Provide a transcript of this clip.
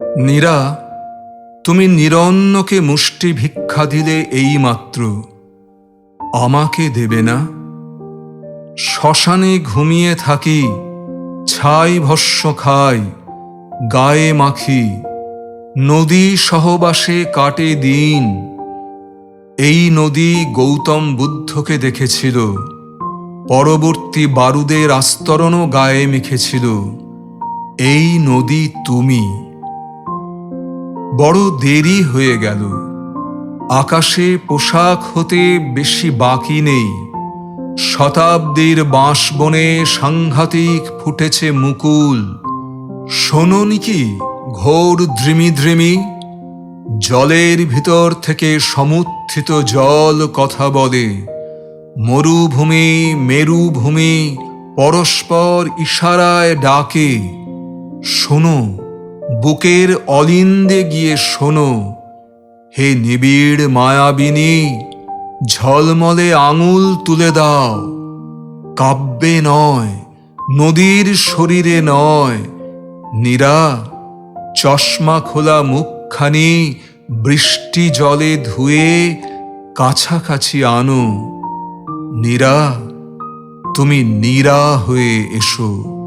নীরা, তুমি নিরন্নকে মুষ্টি ভিক্ষা দিলে এইমাত্র, আমাকে দেবে না? শ্মশানে ঘুমিয়ে থাকি, ছাই ভস্য খাই, গায়ে মাখি, নদী সহবাসে কাটে দিন। এই নদী গৌতম বুদ্ধকে দেখেছিল, পরবর্তী বারুদের আস্তরণও গায়ে মেখেছিল। এই নদী তুমি। বড় দেরি হয়ে গেল, আকাশে পোশাক হতে বেশি বাকি নেই। শতাব্দীর বাঁশবনে সাংঘাতিক ফুটেছে মুকুল। শোনোনি কি ঘোর দ্রিমি দ্রিমি? জলের ভিতর থেকে সমুত্থিত জল কথা বলে। মরুভূমি মেরুভূমি পরস্পর ইশারায় ডাকে। শোনো, বুকের অলিন্দে গিয়ে শোনো। হে নিবিড় মায়াবিনী, ঝলমলে আঙুল তুলে দাও। কাব্যে নয়, নদীর শরীরে নয়। নীরা, চশমা খোলা মুখখানি বৃষ্টি জলে ধুয়ে কাছাকাছি আনো। নীরা, তুমি নীরা হয়ে এসো।